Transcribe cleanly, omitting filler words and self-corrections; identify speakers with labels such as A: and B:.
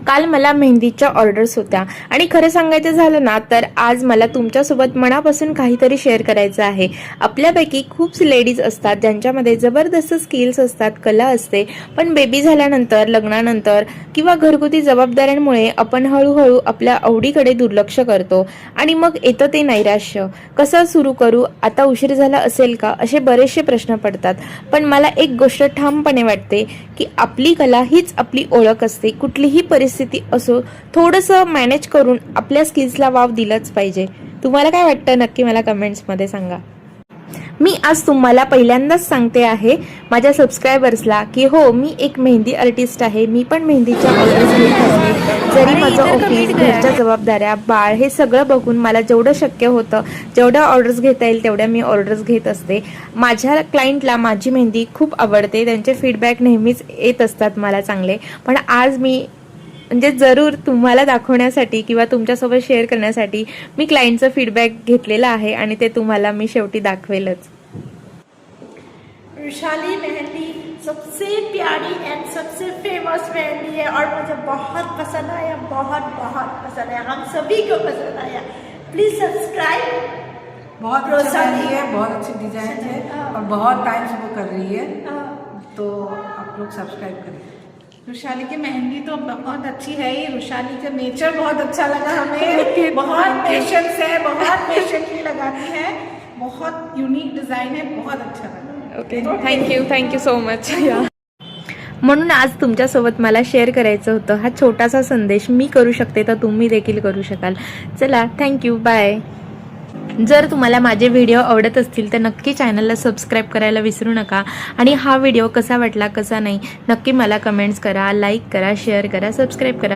A: काल मला मेहंदीच्या ऑर्डर्स होत्या आणि खरं सांगायचं झालं ना तर आज मला तुमच्यासोबत मनापासून काहीतरी शेअर करायचं आहे। आपल्यापैकी खूप लेडीज असतात ज्यांच्यामध्ये जबरदस्त स्किल्स असतात, कला असते, पण बेबी झाल्यानंतर, लग्नानंतर किंवा घरगुती जबाबदाऱ्यांमुळे आपण हळूहळू आपल्या आवडीकडे दुर्लक्ष करतो आणि मग येतं ते नैराश्य। कसं सुरू करू, आता उशीर झाला असेल का, असे बरेचसे प्रश्न पडतात। पण मला एक गोष्ट ठामपणे वाटते की आपली कला हीच आपली ओळख असते। कुठलीही परिस्थिती असो, थोडंसं मॅनेज करून आपल्या स्किल्सला वाव दिलाच पाहिजे। तुम्हाला काय वाटतं नक्की मला कमेंट्समध्ये सांगा। मी आज तुम्हाला पहिल्यांदाच सांगते आहे माझ्या सबस्क्रायबर्सला की हो, मी एक मेहंदी आर्टिस्ट आहे। मी पण मेहंदीच्या ऑर्डर्स घेत असते। जरी माझं ऑफिस, घरच्या जबाबदाऱ्या, बाळ हे सगळं बघून मला जेवढं शक्य होतं, जेवढ्या ऑर्डर्स घेता येईल तेवढ्या मी ऑर्डर्स घेत असते। माझ्या क्लायंटला माझी मेहंदी खूप आवडते, त्यांचे फीडबॅक नेहमीच येत असतात मला चांगले। पण आज मी म्हणजे जरूर तुम्हाला दाखवण्यासाठी किंवा तुमच्यासोबत शेअर करण्यासाठी मी क्लायंटचा फीडबॅक घेतलेला आहे आणि ते तुम्हाला मी शेवटी दाखवेलच।
B: वैशाली मेहंदी सबसे प्यारी एंड सबसे फेमस मेहंदी है और मुझे बहुत पसंद आया, बहुत बहुत पसंद आया, हम सभी को पसंद आया। Please subscribe.
C: बहुत अच्छा मेहंदी है, बहुत अच्छी डिजाइन है और बहुत टाइम से वो कर रही है, तो आप लोग सब्सक्राइब करें।
D: रुशाली की मेहंदी तो बहुत अच्छी है ही। रुशाली का नेचर बहुत अच्छा लगा हमें। बहुत पेशेंस है, बहुत पेशेंटली लगाती है, बहुत यूनिक डिजाइन है, बहुत अच्छा लगा।
A: Okay, thank you so much. म्हणून आज तुमच्यासोबत मला शेअर करायचं होतं। हा छोटासा संदेश मी करू शकते तर तुम्ही देखील करू शकाल। चला, थँक्यू, बाय। जर तुम्हाला माझे व्हिडिओ आवडत असतील तर नक्की चॅनलला सबस्क्राईब करायला विसरू नका आणि हा व्हिडिओ कसा वाटला, कसा नाही, नक्की मला कमेंट्स करा, लाईक करा, शेअर करा, सबस्क्राईब करा।